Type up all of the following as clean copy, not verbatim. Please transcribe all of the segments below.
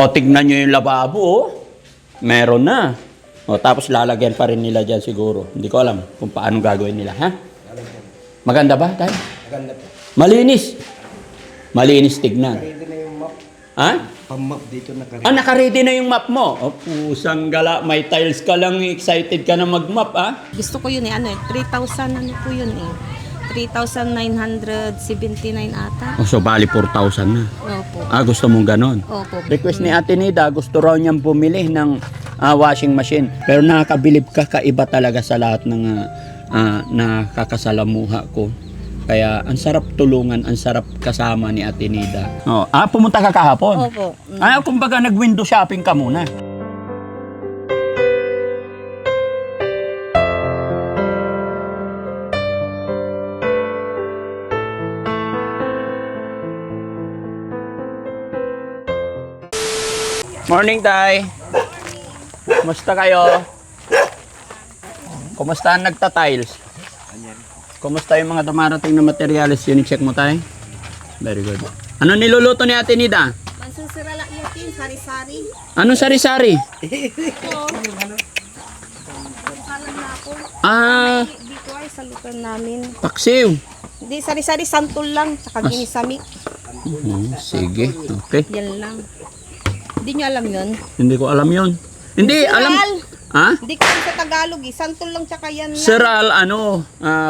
O, tignan nyo yung lababo, oh. Meron na. O, tapos lalagyan pa rin nila dyan siguro. Hindi ko alam kung paano gagawin nila, ha? Maganda ba, tayo? Maganda po. Malinis. Malinis tignan. Ready na yung map. Ha? Pang-map dito na Naka-ready na yung map mo. O, pusang gala. May tiles ka lang, excited ka na mag-map, ha? Gusto ko yun eh, 3,000 ano po yun eh. 3,979 ata. O, so bali 4,000 na. Opo. Gusto mong ganon? Opo. Request ni Ate Nida, gusto raw niyang bumili ng washing machine. Pero nakakabilib ka, kaiba talaga sa lahat ng nakakasalamuha ko. Kaya ang sarap tulungan, ang sarap kasama ni Ate Nida. Pumunta ka kahapon? Opo. Kumbaga nag-window shopping ka muna. Morning, Tay. Kumusta kayo? Kumusta ang nagta-tiles? Kumusta yung mga dumarating na materyales? Yun, check mo, Tay. Very good. Ano niluluto ni Ate Nida? Mansusira lang yung sari-sari. Anong sari-sari? Oo. Salang na ako. Dito ay sa lugar namin. Paksiw. Hindi, sari-sari, santol lang. Tsaka ginisami. Sige, okay. Yan lang. Hindi nyo alam yun? Hindi ko alam yun. Hindi, Seral. alam. Ha? Hindi ko sa Tagalog eh. Santol lang tsaka yan lang. Seral,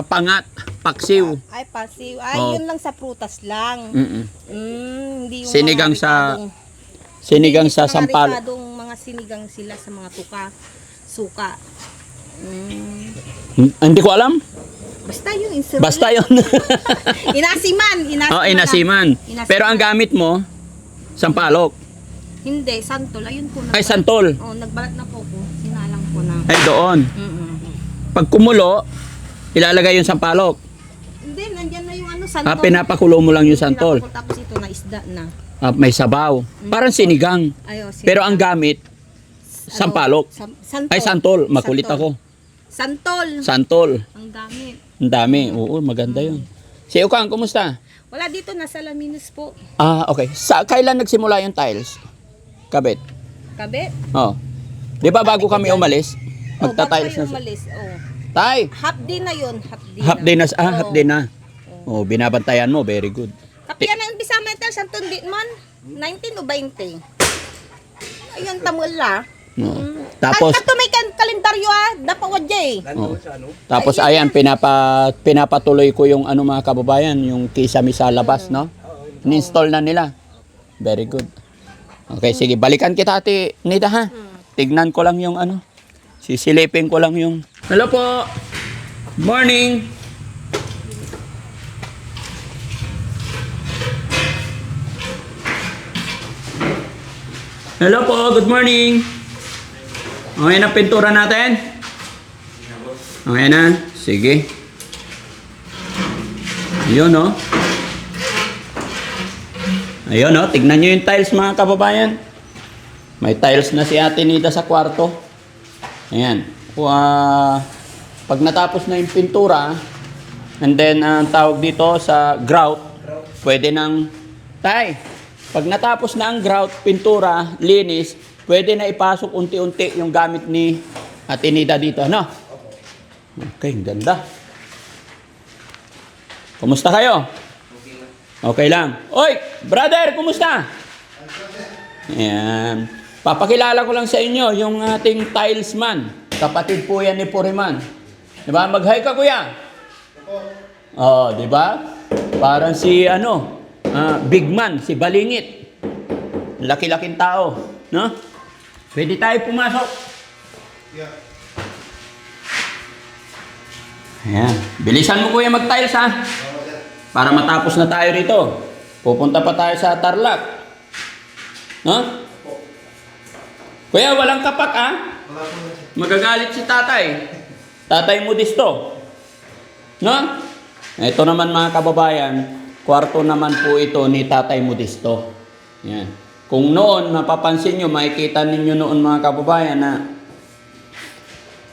pangat, paksiw. Ay, pasiw. Ay, Oh. yun lang sa prutas lang. Mm-mm. Hindi yung Sinigang mga Sinigang sa mga sampal. ricadong mga sinigang sila sa mga suka. Hindi ko alam. Basta yun, inserol. Basta yun. Inasiman. Inasiman. Pero ang gamit mo, sampalok. Hindi, santol. Ayun po. Ay, santol. Nagbalat na po ko. Sinalang ko na. Ay, doon. Pag kumulo, ilalagay yung sampalok. Hindi, nandyan na yung santol. Pinapakulo mo lang yung santol. Tapos ito na isda na. May sabaw. Parang sinigang. Pero ang gamit, sampalok. Santol. Ay, santol. Makulit ako. Santol. Ang dami. Oo, maganda yun. Si Ukang, kumusta? Wala dito, nasa Laminos po. Okay. Kailan nagsimula yung tiles? Kabit. Kabit? Di ba bago kami umalis? Magta-tiles na. Umalis. Tay! Half day na yun. Half day na. Half day na. Binabantayan mo. Very good. Kapiyan ang bisa metal, santun di man. 19 o 20. Ayun, tamula. Tapos, Kato may kalendaryo dapat wadya eh. tapos ayan, pinapatuloy ko yung mga kababayan, yung kisame sa labas, no? Ni-install na nila. Very good. Okay, sige, balikan kita, Ate Nida, ha? Tignan ko lang yung sisilipin ko lang yung... Hello po! Morning! Hello po, good morning! Okay na pintura natin? Okay na? Sige. Ayun, no? Ayun, no? Tignan nyo yung tiles, mga kababayan. May tiles na si Ate Nida sa kwarto. Ayan. Pag natapos na yung pintura, and then, ang tawag dito sa grout, pwede nang, pag natapos na ang grout, pintura, linis, pwede na ipasok unti-unti yung gamit ni Ate Nida dito, no? Okay, ganda. Kumusta kayo? Okay lang. Oy, brother, kumusta? Ayan. Papakilala ko lang sa inyo yung ating tilesman. Kapatid po yan ni Puriman. Diba? Mag-hi ka, kuya. Diba? Parang si, big man, si Balingit. Laki-laking tao, no? Pwede tayo pumasok. Ayan. Bilisan mo, kuya, mag-tiles, ha? Para matapos na tayo rito. Pupunta pa tayo sa Tarlac. No? Kuya, walang kapak, ha? Magagalit si tatay. Tatay Modisto. No? Ito naman, mga kababayan, kwarto naman po ito ni Tatay Modisto. Yan. Kung noon, mapapansin nyo, makikita ninyo noon, mga kababayan, na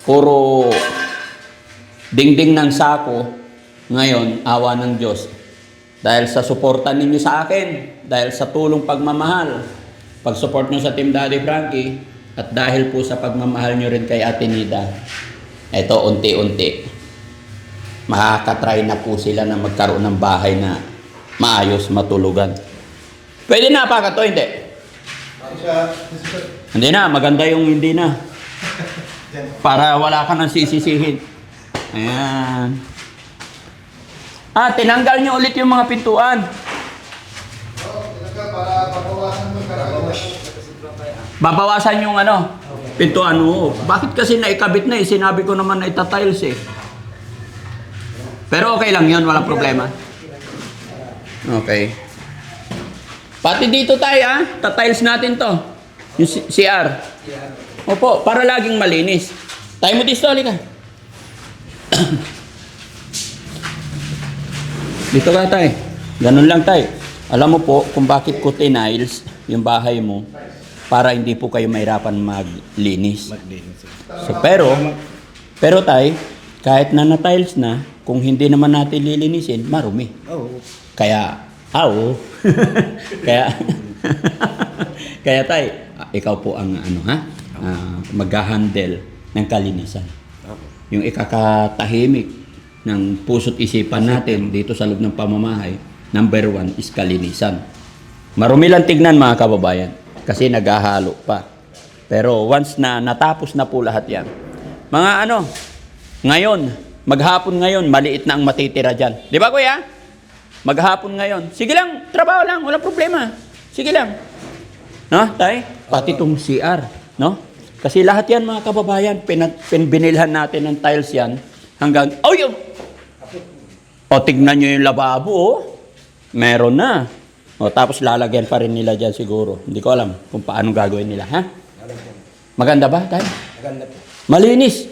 puro dingding ng sako. Ngayon, awa ng Diyos. Dahil sa suporta ninyo sa akin, dahil sa tulong pagmamahal, pag-support nyo sa Team Daddy Frankie, at dahil po sa pagmamahal nyo rin kay Ate Nida, ito unti-unti, makakatry na po sila na magkaroon ng bahay na maayos, matulugan. Pwede na pa to, hindi? Hindi na, maganda yung hindi na. Para wala ka nang sisisihin. Ayan. Tinanggal nyo ulit yung mga pintuan. Babawasan yung pintuan mo. Bakit kasi naikabit na eh? Sinabi ko naman na itatiles eh. Pero okay lang yun, walang problema. Okay. Pati dito tayo tatiles natin to. Yung CR. Opo, para laging malinis. Tayo mo dito, ka. Dito ka tayo. Ganun lang tayo. Alam mo po kung bakit ko tiniles yung bahay mo para hindi po kayo mahirapan maglinis. So, pero tay, kahit na na-tiles na, kung hindi naman natin lilinisin, marumi. Oo. Kaya, kaya tay, ikaw po ang mag-handle ng kalinisan. Yung ikakatahimik ng puso't isipan natin dito sa loob ng pamamahay, number 1 is kalinisan. Marumi lang tignan mga kababayan kasi naghahalo pa. Pero once na natapos na po lahat yan, mga ngayon, maghapon ngayon, maliit na ang matitira dyan. Di ba kuya? Maghapon ngayon. Sige lang, trabaho lang, walang problema. Sige lang. No, tay? Pati itong CR, no? Kasi lahat yan mga kababayan, binilhan natin ng tiles yan hanggang, tignan nyo yung lababo, meron na. Tapos lalagyan pa rin nila dyan siguro. Hindi ko alam kung paano gagawin nila, ha? Maganda ba, tay? Maganda po. Malinis.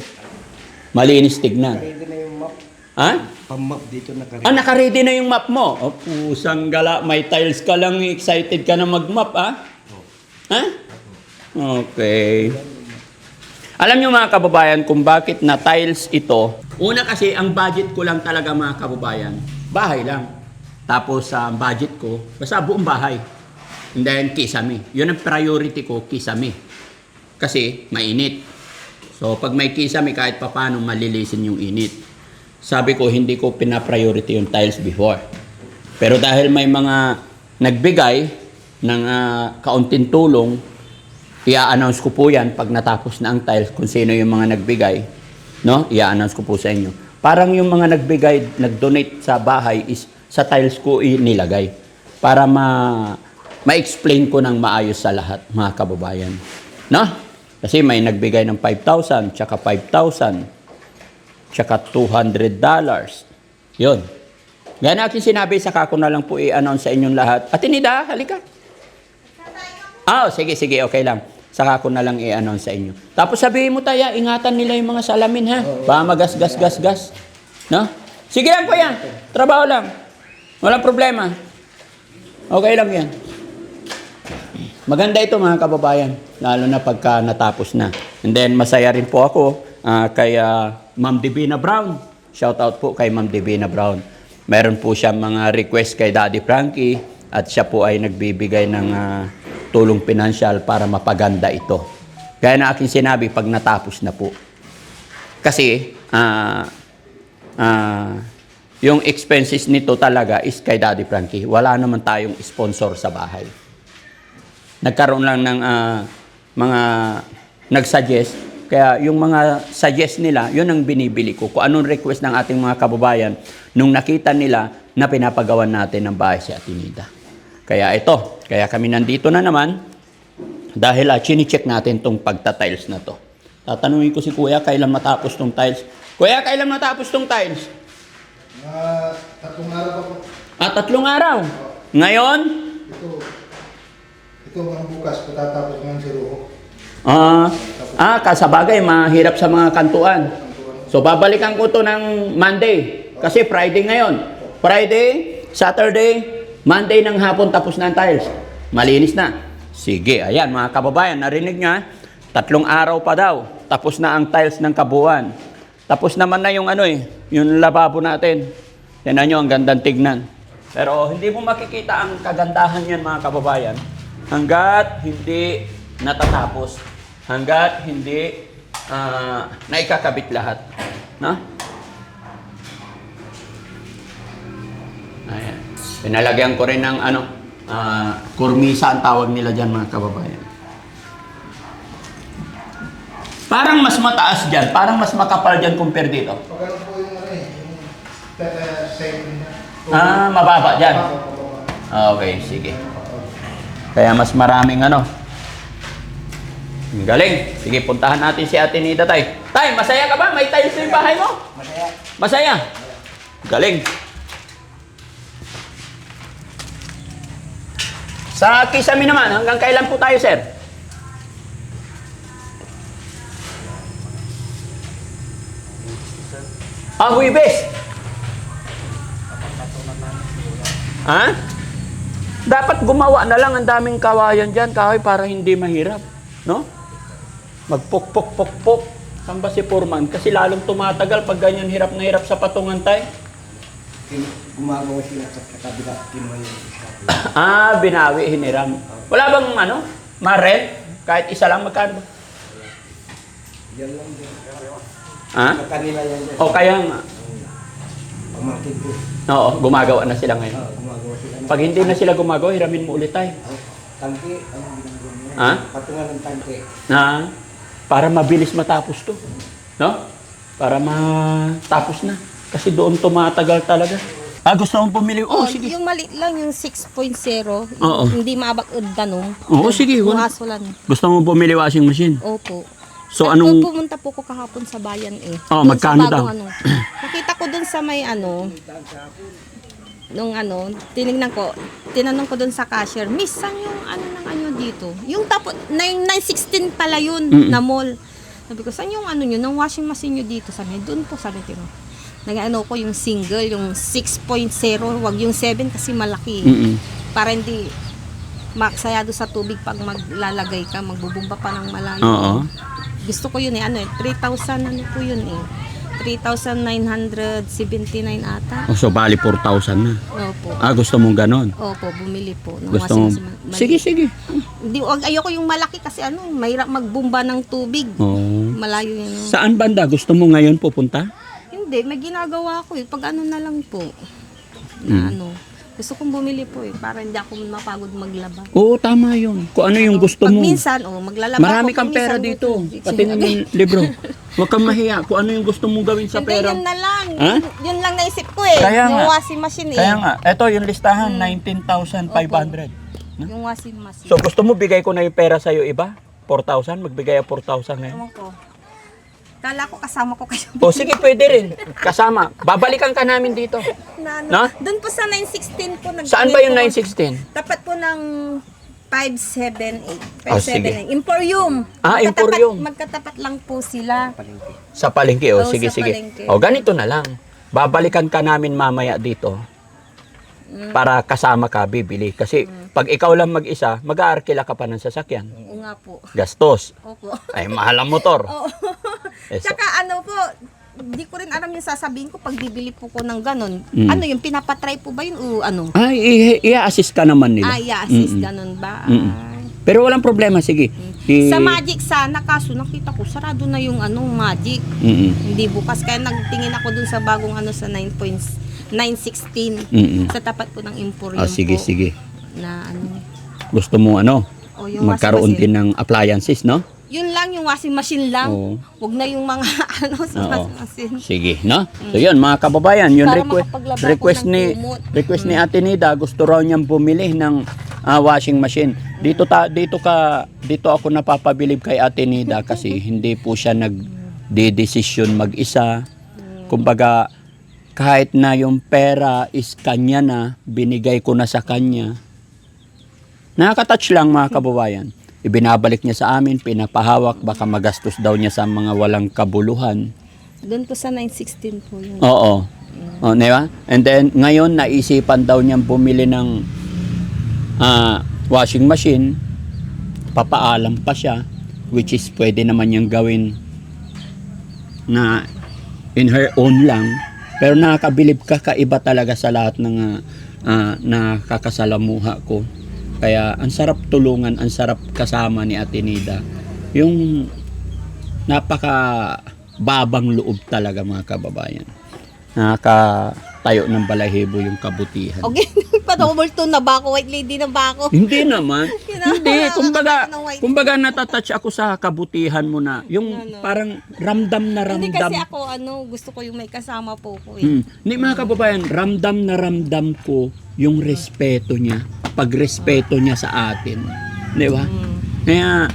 Malinis tignan. Ready na yung map. Ha? Pang-map dito nakaredy. Naka-ready na yung map mo. Pusang gala, may tiles ka lang, excited ka na mag-map, ha? Ha? Okay. Alam nyo mga kababayan kung bakit na tiles ito. Una kasi, ang budget ko lang talaga mga kababayan, bahay lang. Tapos sa budget ko, basta buong bahay. And then kisame. Yun ang priority ko, kisame. Kasi mainit. So pag may kisame, kahit papano malilisin yung init. Sabi ko, hindi ko pina-priority yung tiles before. Pero dahil may mga nagbigay ng kaunting tulong, i-announce ko po yan pag natapos na ang tiles, kung sino yung mga nagbigay, no? I-announce ko po sa inyo. Parang yung mga nagbigay, nag-donate sa bahay is sa tiles ko inilagay para ma-explain ko ng maayos sa lahat, mga kababayan. No? Kasi may nagbigay ng 5,000, tsaka 5,000, tsaka $200. Yun. Gaya na aking sinabi, saka ko na lang po i-announce sa inyong lahat. Ate Nida, halika. Sige, okay lang. Saka ko na lang i-announce sa inyo. Tapos sabihin mo tayo, ingatan nila yung mga salamin, ha? Baka magas-gas-gas-gas. No? Sige lang po yan. Trabaho lang. Walang problema. Okay lang yan. Maganda ito mga kababayan. Lalo na pagka natapos na. And then masaya rin po ako kay Ma'am Divina Brown. Shout out po kay Ma'am Divina Brown. Meron po siya mga request kay Daddy Frankie. At siya po ay nagbibigay ng tulong pinansyal para mapaganda ito. Gaya na aking sinabi pag natapos na po. Kasi yung expenses nito talaga is kay Daddy Frankie. Wala naman tayong sponsor sa bahay. Nagkaroon lang ng mga nag-suggest. Kaya yung mga suggest nila, yun ang binibili ko. Kung anong request ng ating mga kababayan nung nakita nila na pinapagawan natin ng bahay si Ate Nida. Kaya ito, kaya kami nandito na naman dahil chine-check natin tong pagta-tiles na to. Tatanungin ko si Kuya kailan matapos tong tiles. Kuya, kailan matapos tong tiles? 3 araw pa po. 3 araw. Ngayon? Ito ang bukas, patatapos ng siruho. Kasabagay, mahirap sa mga kantuan. So, babalikan ko to ng Monday. Kasi Friday ngayon. Friday, Saturday, Monday ng hapon tapos na ang tiles. Malinis na. Sige, ayan mga kababayan, narinig niya. 3 araw pa daw. Tapos na ang tiles ng kabuuan. Tapos naman na yung yung lababo natin. Tingnan nyo, ang gandang tignan. Pero hindi mo makikita ang kagandahan yan mga kababayan hanggat hindi natatapos. Hanggat hindi naikakabit lahat. No? Ayan. Pinalagyan ko rin ng kurmisa ang tawag nila dyan mga kababayan. Parang mas mataas dyan, parang mas makapal dyan compare dito. Pag ano po yung setting na. Mababa dyan. Pababa. Okay, sige. Kaya mas maraming Ang galing. Sige, puntahan natin si Ate Nida, tay. Tay, masaya ka ba? May tiles sa bahay mo? Masaya. Masaya? Galing. Sa Kisame naman, hanggang kailan po tayo, sir? Huwebes. Ha? Dapat gumawa na lang ang daming kawayan dyan, kahoy, para hindi mahirap. No? Magpok-pok-pok-pok. Saan ba si Foreman? Kasi lalong tumatagal pag ganyan hirap na hirap sa patungan tayo. Gumagawa sila sa kabila. Kinuha yung isa. Binawi, hiniram. Wala bang ma-rent? Kahit isa lang, magkano ba? Yan lang din. Ha? Sa kanila yan din. O kaya nga. Pamangkin ko. Oo, gumagawa na sila ngayon. Gumagawa sila. Pag hindi na sila gumagawa, hiramin mo ulit tayo. Tangke, anong ginagawa niya? Ha? Patungan ng tangke. Para mabilis matapos to. No? Para matapos na. Kasi doon tumatagal talaga. Gusto mong pumili? Sige. Yung maliit lang, yung 6.0. Oo. Hindi maabak danong. Oo, sige. Bukas wala na. Gusto mong bumili washing machine? Opo. So, At anong... pumunta po ko kahapon sa bayan eh. Oh, Doon magkano sa bagong daw? Nakita ko dun sa may nung tinignan ko, tinanong ko dun sa cashier, Miss, saan yung dito? Yung tapos, 916 pala yun na mall. Sabi ko, saan yung nyo, ng washing machine nyo dito? Sabi, dun po, sabi ko. Ko yung single, yung 6.0, wag yung 7 kasi malaki. Para hindi maksayado sa tubig pag maglalagay ka, magbubumba pa ng malayo. Oo. Gusto ko yun 3,000 po yun 3,979 ata. So, bali 4,000 na. Opo. Gusto mong ganon? Opo, bumili po. Ng Gusto mo? Sige, sige. Hindi, ayoko yung malaki kasi mahirap magbumba ng tubig. Oo. Malayo yun. Saan banda? Gusto mo ngayon pupunta? Hindi, may ginagawa ko pag na lang po. Na gusto kong bumili po para hindi ako mapagod maglaba. Oo, tama yun. Kung ano yung gusto Pag mo. minsan, maglalaba Marami ako. kang pera dito. Pati ng libro. Huwag kang mahiya. Kung ano yung gusto mong gawin sa Hindi, pera. yun na lang. Ha? Yun lang naisip ko Kaya yung nga. washing machine Kaya nga, eto yung listahan, 19,500. Yung washing machine. So gusto mo bigay ko na yung pera sa'yo iba? 4,000? Magbigay ako 4,000 ngayon. Ewan ko. Kala ko kasama ko kayo. O sige, pwede rin. Kasama. Babalikan ka namin dito. No? Doon po sa 916 po. Saan ba yung 916? Tapat po ng 578. Oh, sige. 578. Emporium. Emporium. Magkatapat lang po sila. Sa palengke. O Oo, sige, sa sige. palengke. O ganito na lang. Babalikan ka namin mamaya dito. Para kasama ka, bibili. Kasi pag ikaw lang mag-isa, mag-aarkila ka pa ng sasakyan. Oo nga po. Gastos. Opo. Ay, mahal ang motor. Oo. Tsaka po, di ko rin alam yung sasabihin ko pag bibili po ko ng ganon. Yung pinapatry po ba yun o Ay, i-assist ka naman nila. assist ganon ba? Pero walang problema, sige. Sa Magic sana, kaso nakita ko, sarado na yung Magic. Hindi bukas. Kaya nagtingin ako dun sa bagong sa 916. Sa tapat po ng Emporium Sige, po. sige. Na Gusto mo yung magkaroon washing din ng appliances, no? Yun lang, yung washing machine lang. Oo. Huwag na yung mga sa Oo. washing machine. Sige, no? So yun, mga kababayan, yun Para makapaglaba ako request ng ni kumot. Ate Nida, gusto raw niyang bumili ng washing machine. Dito ako napapabilib kay Ate Nida kasi hindi po siya nagdedesisyon mag-isa. Kumbaga, kahit na yung pera is kanya na, binigay ko na sa kanya. Nakaka-touch lang, mga kababayan. Ibinabalik niya sa amin, pinapahawak, baka magastos daw niya sa mga walang kabuluhan. Doon po sa 916 po yun. Oo. Di ba? And then, ngayon, naisipan daw niyang bumili ng washing machine. Papaalam pa siya, which is pwede naman niyang gawin na in her own lang. Pero nakakabilib ka, kaiba talaga sa lahat ng nakakasalamuha ko. Kaya ang sarap tulungan, ang sarap kasama ni Ate Nida. Yung napaka babang loob talaga mga kababayan. Nakatayo ng balahibo yung kabutihan. Okay, patumulto na ba ako? White lady na ba ako? Hindi naman. Hindi, Kinakatawa kumbaga natatouch ako sa kabutihan mo na. Yung parang ramdam na Hindi kasi ramdam. ako, gusto ko yung may kasama po ko eh. Hindi mga kababayan, ramdam na ramdam ko yung respeto niya. Pagrespeto niya sa atin. Di ba? Kaya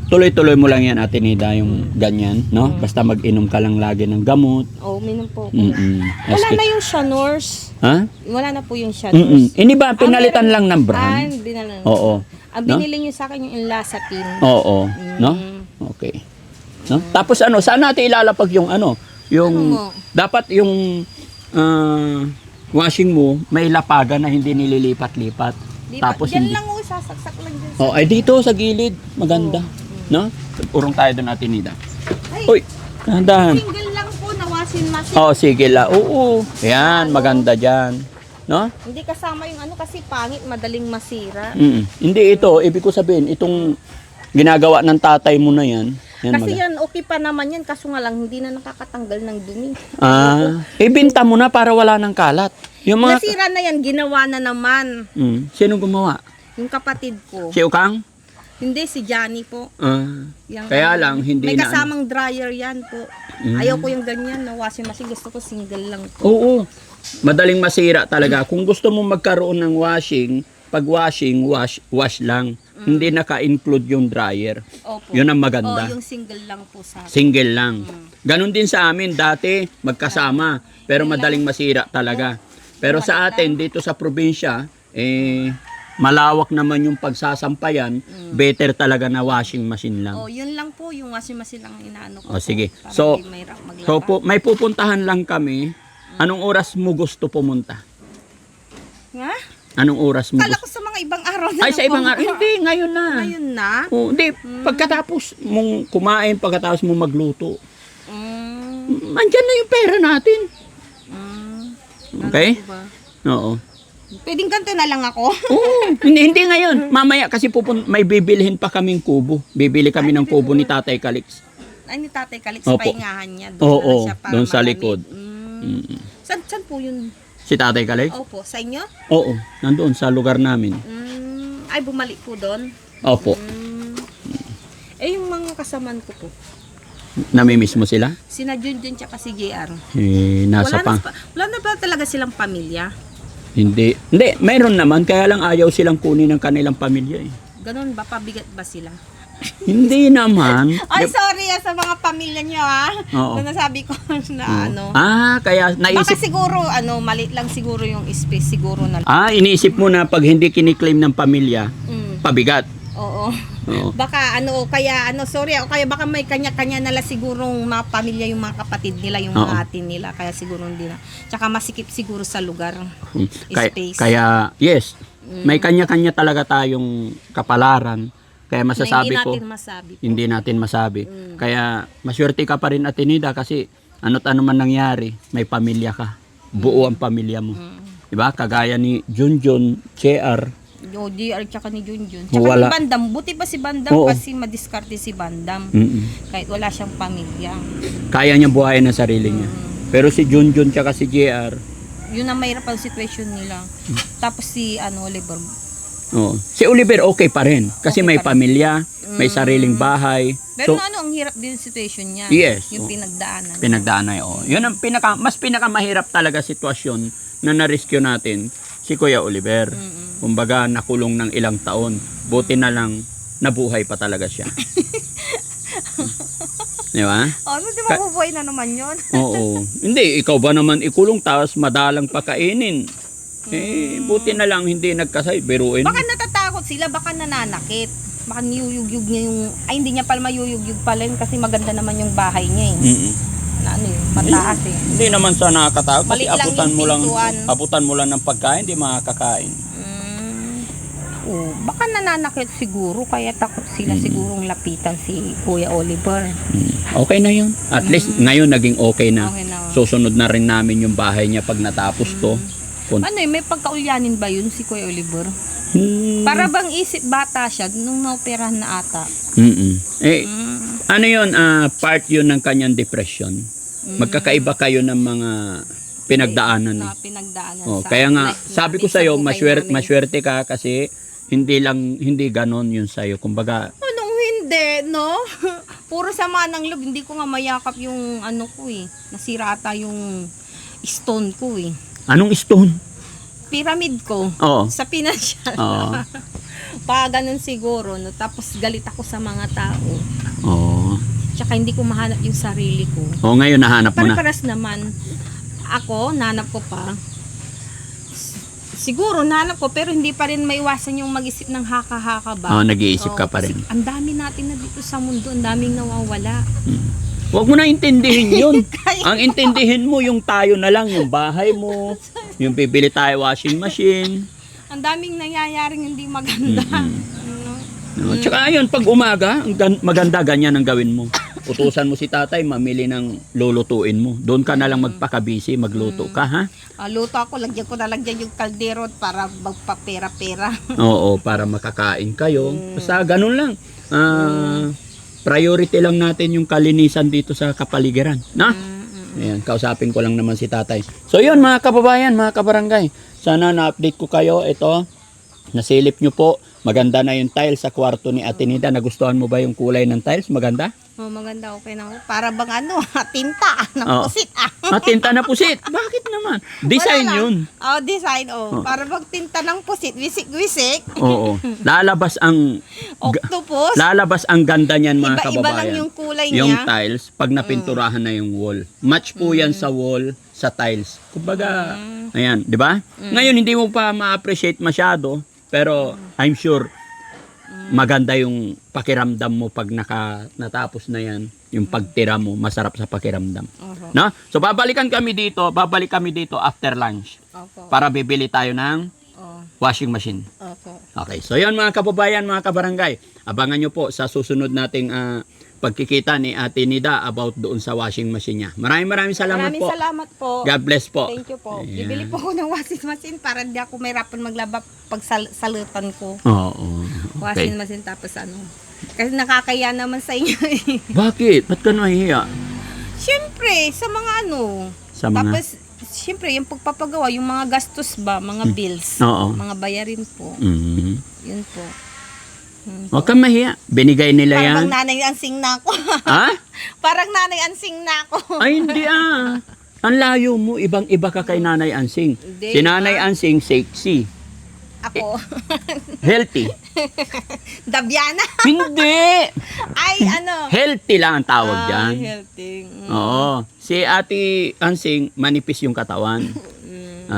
tuloy-tuloy mo lang yan, Ate Nida, yung ganyan, no? Basta mag-inom ka lang lagi ng gamot. Oh, minum po ko. Wala Wala na yung Shanors. Ha? Wala na po yung Shanors. Hindi ba pinalitan lang ng brand? Binalan. Oo. Ang binili niyo sa akin yung Lasapin. Oo, no? Okay. No? Tapos saan natin ilalapag yung yung Ano mo? dapat yung washing mo may lapagan na hindi nililipat-lipat. Di ba? Tapos Diyan hindi. lang sasaksak lang dyan. Oh, ay dito sa gilid, maganda. No? Urong tayo doon, Ate Nida. Ay, Uy, dahan. single lang po na washing machine. Oh, sige la. Oo. Yan, maganda diyan. No? Hindi kasama yung kasi pangit, madaling masira. Hindi ito, ibig ko sabihin, itong ginagawa ng tatay mo na yan. Yan, Kasi yan, okay pa naman yan, kaso nga lang, hindi na nakakatanggal ng dumi. ibinta mo na para wala ng kalat. Yung mga... Nasira na yan, ginawa na naman. Sino gumawa? Yung kapatid ko. Si Ukang? Hindi, si Johnny po. Yang, Kaya lang, hindi may na... kasamang dryer yan po. Ayaw ko yung ganyan na washing machine. Gusto ko single lang po. Oo. Madaling masira talaga. Kung gusto mo magkaroon ng washing, pag washing, wash lang. Hindi naka-include yung dryer. Opo. Yun ang maganda. Yung single lang po sa akin. Single lang. Ganon din sa amin dati, magkasama. Pero madaling masira talaga. Pero sa atin, dito sa probinsya, malawak naman yung pagsasampayan. Better talaga na washing machine lang. Yun lang po, yung washing machine lang inaano ko. Sige. Para So, hindi mahirap maglaba. may pupuntahan lang kami. Anong oras mo gusto pumunta? Nga? Anong oras mo Kala gusto? ko sa mga ibang araw na Ay, sa ibang araw. Hindi, ngayon na. Ngayon na? Oh, hindi, pagkatapos mong kumain, pagkatapos mong magluto. Andyan na yung pera natin. Okay? Ano ba? Oo. Pwedeng ganito na lang ako. Oo, hindi ngayon. Mamaya kasi may bibilihin pa kaming kubo. Bibili kami ng kubo ni Tatay Calix. Ay, ni Tatay Calix, Opo. pahingahan niya. Oo, siya para doon sa malamig. likod. Saan po yun? Si Tatay Calix? Opo, sa inyo? Oo, nandoon sa lugar namin. Ay, bumalik po doon. Opo. Yung mga kasaman ko po. Namimiss mo sila? Sina Junjun tsaka si JR. Nasa Wala na ba talaga silang pamilya? Hindi, mayroon naman. Kaya lang ayaw silang kunin ng kanilang pamilya eh. Ganon ba? Pabigat ba sila? Hindi naman. Ay, sorry sa mga pamilya nyo Oo. Na nasabi ko na Kaya Baka naisip... siguro, maliit lang siguro yung space siguro na. iniisip mo na pag hindi kiniklaim ng pamilya, pabigat. Oo. Oo. Baka sorry, kaya baka may kanya-kanya nala sigurong mga pamilya yung mga kapatid nila, yung mga atin nila, kaya siguro hindi na. Tsaka masikip siguro sa lugar. Space. Kaya, yes, may kanya-kanya talaga tayong kapalaran. Kaya masasabi na ko, hindi natin masabi po. hindi natin masabi. Kaya maswerte ka pa rin, Ate Nida, kasi ano't ano man nangyari, may pamilya ka. Buo ang pamilya mo. Diba? Kagaya ni Junjun, JR, JR tsaka ni Junjun. Tsaka Wala. ni Bandam. Buti pa si Bandam Oo. kasi madiskarte si Bandam. Kahit wala siyang pamilya. kaya niya buhayin ang sarili niya. Pero si Junjun tsaka si JR, Yun ang mahirap ang situation nila. Tapos si Oliver. si Oliver okay pa rin. Kasi Okay may pa rin. pamilya, may sariling bahay. Pero So, ang hirap din yung situation niya. Yes. Yung Oo. pinagdaanan. pinagdaanan yun ang mas pinakamahirap talaga sitwasyon na na-rescue natin si Kuya Oliver. Kumbaga nakulong ng ilang taon. Buti na lang nabuhay pa talaga siya. Di ba? Di mabubuhay na naman yun? Oo. Hindi, ikaw ba naman ikulong tapos madalang pakainin? Buti na lang hindi nagkasay. Biruin. Baka natatakot sila, baka nananakit. Baka niyuyugyug niya yung... Ay, hindi niya pala mayuyugyug pala yun kasi maganda naman yung bahay niya eh. Na mataas eh. Hindi naman sa nakakatakot kasi Maliit lang abutan yung mo lang ng pagkain, hindi makakain. Baka nananakit siguro, kaya takot sila sigurong lapitan si Kuya Oliver. Okay na yun. At least ngayon naging okay na. Okay na. Susunod na rin namin yung bahay niya pag natapos to. May pagkaulyanin ba yun si Kuya Oliver? Para bang isip bata siya nung naoperahan na ata. Eh, ano yun, part yun ng kanyang depression. Magkakaiba kayo ng mga pinagdaanan. Na pinagdaanan Oh, sa kaya nga, life sabi ko natin, sa'yo, sa buhay namin. maswerte ka kasi hindi ganon yun sa'yo. Kumbaga, Anong hindi, no? Puro sama ng loob. Hindi ko nga mayakap yung ano ko eh. Nasira ata yung stone ko eh. anong stone? Pyramid ko. Oo. Sa financial. Oo. Pa ganun siguro. No? Tapos galit ako sa mga tao. Oo. Tsaka hindi ko mahanap yung sarili ko. Oh, ngayon nahanap mo na. Pare-paras naman. Ako, nanap ko pa. Siguro, nanap ko, pero hindi pa rin maiwasan yung mag-isip ng haka-haka ba? Oh, nag-iisip ka pa kasi rin. Ang dami natin na dito sa mundo, ang daming nawawala. Huwag mo na intindihin yun. Ang intindihin mo, yung tayo na lang, yung bahay mo, yung bibili tayo washing machine. Ang daming nangyayaring hindi maganda. Ano? No? Tsaka ayun, pag umaga, maganda ganyan ang gawin mo. Utusan mo si tatay, mamili ng lulutuin mo. Doon ka na lang magpakabisi, magluto ka, ha? Luto ako, lagyan ko na lagyan yung kaldero para magpapera-pera. Oo, para makakain kayo. Basta ganun lang. Priority lang natin yung kalinisan dito sa kapaligiran. Na? Ayan, kausapin ko lang naman si tatay. So yun mga kababayan, mga kabarangay. Sana na-update ko kayo. Ito, nasilip nyo po. Maganda na yung tiles sa kwarto ni Ate Nida. Nagustuhan mo ba yung kulay ng tiles? Maganda? Maganda, okay na ako. Para bang ano, tinta, ng Oo. pusit. Tinta na pusit. Bakit naman? Design Wala lang. yun. Design, Para bang tinta ng pusit, wisik-wisik. Oo. Lalabas ang Octopus. ganda niyan mga Iba-iba kababayan. lang yung kulay Yung niya. tiles, pag napinturahan na yung wall. Match po yan sa wall, sa tiles. Kumbaga, ayan, di ba? Ngayon, hindi mo pa ma-appreciate masyado, pero I'm sure, maganda yung pakiramdam mo pag natapos na yan. Yung pagtira mo, masarap sa pakiramdam. No? So, babalik kami dito after lunch. Opo. Para bibili tayo ng washing machine. Opo. Okay, so yun mga kababayan, mga kabarangay. Abangan nyo po sa susunod nating pagkikita ni Ate Nida about doon sa washing machine niya. Maraming salamat Maraming po. salamat po. God bless po. Thank you po. Ayan. Bibili po ako ng washing machine para hindi ako mahirapan maglaba pag salutan ko. Oo. Okay. Washing machine tapos ano. Kasi nakakaya naman sa inyo eh. Bakit? Ba't ka nahihiya? Siyempre, sa mga ano. Sa mga... Tapos, siyempre, yung pagpapagawa, yung mga gastos ba, mga bills, Oo. mga bayarin po. Mhm. Yun po. Huwag kang mahiya. Binigay nila yan. Parang nanay ansing na ako. Ha? Parang nanay ansing na ako. Ay, hindi Ang layo mo. Ibang-iba ka kay Nanay Ansing. Hindi, Si Nanay Ansing, sexy. Ako. Healthy. Dabiana. Hindi! Ay, ano. Healthy lang ang tawag dyan. Healthy. Oo. Si Ate Ansing, manipis yung katawan.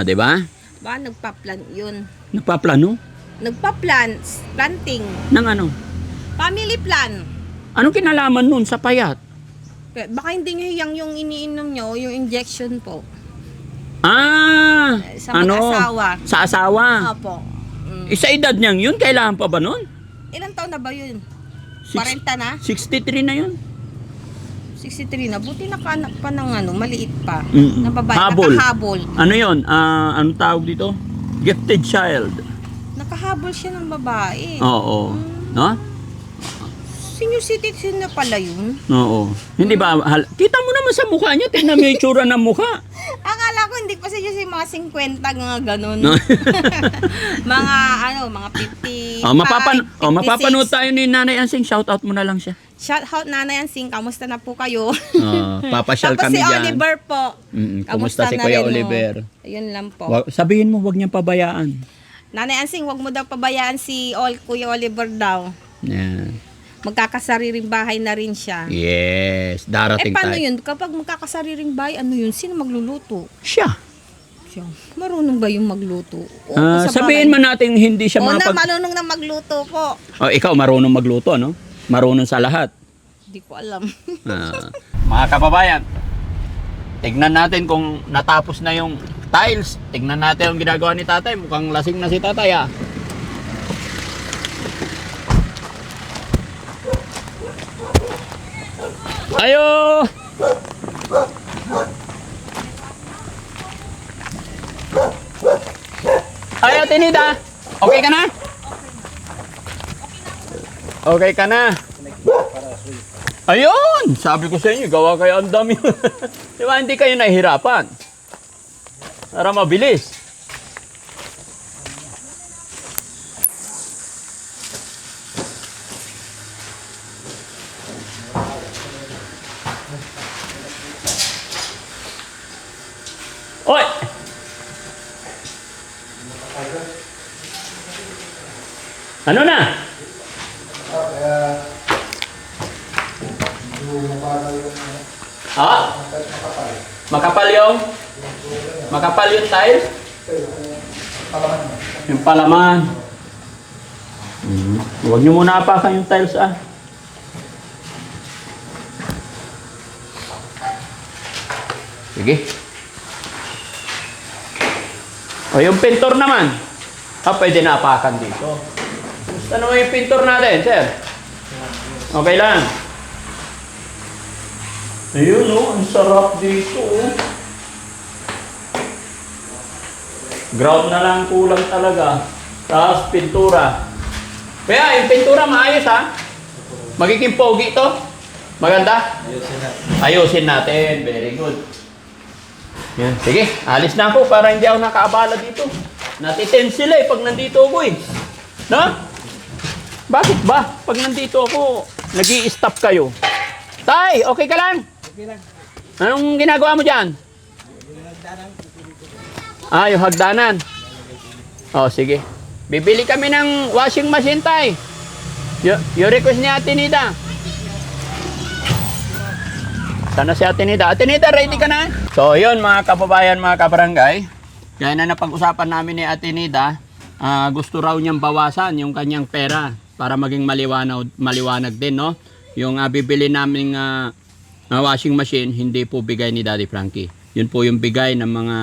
Di ba? Ba, nagpa-plan yun. Nagpaplano? Nagpa-plan. Planting. Ng ano? Family plan. Anong kinalaman nun sa payat? Baka hindi nyo hiyang yung iniinom nyo, yung injection po. Sa Ano? mag-asawa. Sa asawa? Opo. Sa edad niyang yun, kailangan pa ba nun? Ilang taon na ba yun? Six- 40 na? 63 na yun. 63 na. Buti nakaanak pa ng ano, maliit pa. Mm. Na babae, Habol. nakahabol. Ano yun? Anong tawag dito? Gifted child. Nakahabol siya ng babae. Oo. No? Senior citizen na pala yun. Oo. Hindi ba? Kita mo naman sa mukha niya. Tingnan mo yung itsura ng mukha. Akala ko hindi pa siya si mga 50 nga ganun. No? Mga ano, mga 50. Mapapanood tayo ni Nanay Ansing. Shout out mo na lang siya. Shout out Nanay Ansing, kamusta na po kayo? Papasyal Tapos kami si dyan. Oliver po. Kumusta si na Kuya rin, Oliver? Ayun lang po. Sabihin mo, wag niyang pabayaan. Nanay Ansing, wag mo daw pabayaan si Kuya Oliver daw. Yan. Magkakasariring bahay na rin siya. Yes. Darating Paano tayo. yun? Kapag magkakasariring bahay, ano yun? Sino magluluto? Siya. Siya. Marunong ba yung magluto? O, Sabihin man natin hindi siya na, mapag... marunong na magluto po. Ikaw marunong magluto, no? Marunong sa lahat. Hindi ko alam. Mga kababayan, tignan natin kung natapos na yung tiles. Tignan natin yung ginagawa ni tatay. Mukhang lasing na si tatay, Ayo! Ayo, Tinida! Okay ka na? Okay ka na? Ayun! Sabi ko sa inyo, gawa kayo ang dami. Di ba, hindi kayo nahihirapan? Para mabilis. Oy! Ano na? Ah? Makapal yung? Makapal yung tiles? Yung palaman. Huwag nyo muna apakan yung tiles ah. Sige. O yung pintor naman. Pwede na apakan dito. Gusto naman yung pintor natin, sir? Okay lang. Ayun ang sarap dito Ground na lang kulang talaga. Tapos pintura. Kaya yung pintura maayos ha. Magiging pogi ito. Maganda? Ayusin natin. Very good. Yan. Sige, alis na ako para hindi ako nakaabala dito. Natitense sila pag nandito ako No? Bakit ba? Pag nandito ako, nag-i-stop kayo. Tay, okay ka lang? Okay lang. Anong ginagawa mo dyan? Yung hagdanan. Sige. Bibili kami ng washing machine, tay. Yung request ni Ate Nida. Sana si Ate Nida. Ate Nida, ready ka na? So, yun mga kababayan, mga kabarangay. Kaya na napag-usapan namin ni Ate Nida, gusto raw niyang bawasan yung kanyang pera para maging maliwanag din, no? Yung bibili naming washing machine, hindi po bigay ni Daddy Frankie. Yun po yung bigay ng mga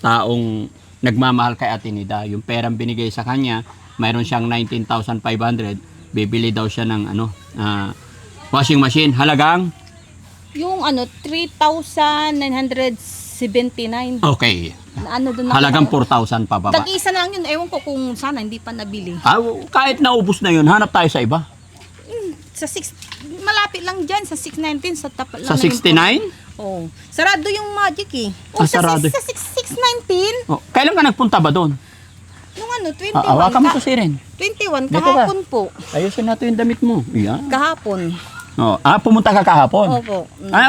taong nagmamahal kay Ate Nida. Yung perang binigay sa kanya, mayroon siyang 19,500. Bibili daw siya ng washing machine. Halagang? Yung 3,979. Okay. Doon Halagang 4,000 pababa. Tag-isa na lang yun. Ewan ko kung sana hindi pa nabili. Kahit naubos na yun, hanap tayo sa iba. Sa malapit lang dyan, sa 619, sa tapat lang. Sa 69? Oo. Sarado yung Magic sarado. Sa 619, Kailan ka nagpunta ba doon? nung 21. Hawakan mo to si Ren. 21, Dito kahapon po. Ayusin natin yung damit mo. Yan. Kahapon. Pumunta ka kahapon? Opo.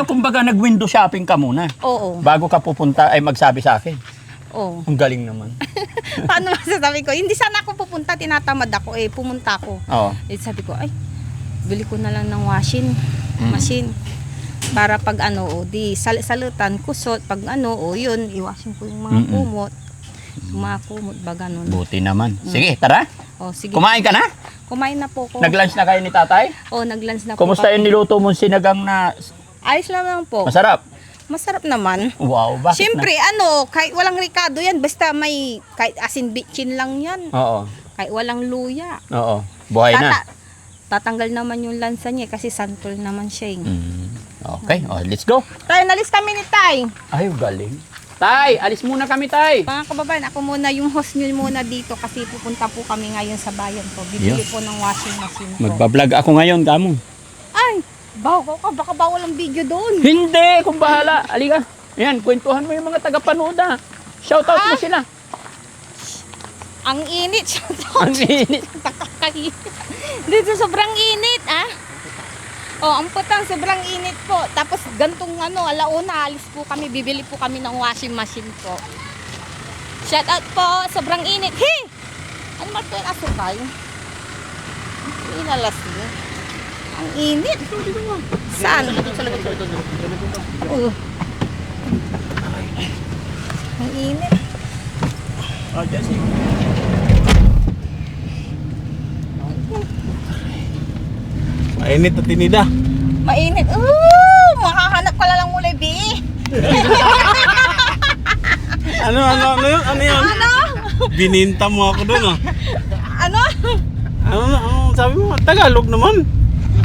Kumbaga nag-window shopping ka muna. Oo. Bago ka pupunta ay magsabi sa akin. Oo. Ang galing naman. Paano masasabi ko? Hindi sana ako pupunta, tinatamad ako pumunta ako. Oo. Sabi ko, bili ko na lang ng washing machine. Para pag di salutan, kusot, pag yun, iwashing ko yung mga kumot. Mga kumot ba ganun. Buti naman. Sige, tara. Sige. Kumain ka na? Kumain na po ko. Nag-lunch na kayo ni tatay? Nag-lunch na po. Kumusta yung niluto mong sinigang na Ayos lang po. masarap? Masarap naman. Wow, bakit Siyempre, kahit walang ricado yan, basta kahit asin bitchin lang yan. Oo. Kahit walang luya. Oo. Buhay na. Tatanggal naman yung lansa niya kasi santol naman siya. Okay, let's go. Tay, nalis kami ni Tay. Ay, galing. Tay, alis muna kami, Tay. Mga kababayan, ako muna yung host nyo muna dito kasi pupunta po kami ngayon sa bayan ko. Bibili Yeah. po ng washing machine ko. Magbablog ako ngayon, kamo. Ay, bago ka, baka bawal ang video doon. Hindi, kung bahala. Halika. Ayan, kwentuhan mo yung mga taga-panood. Shoutout mo sila. Ang init. Ang init. Dito sobrang init, ang putang sobrang init po. Tapos gantong alauna, alis po kami, bibili po kami ng washing machine po. Shout out po, sobrang init. Hey! Ano ba ito yung asukal? Inalasing. Ang init. Saan? Ang init. Jesse. Mainit at tinida. Mainit. Makahanap ka lang mula, B. Ano yun? Ano yun? Ano? Bininta mo ako doon Ano? Ano sabi mo? Tagalog naman.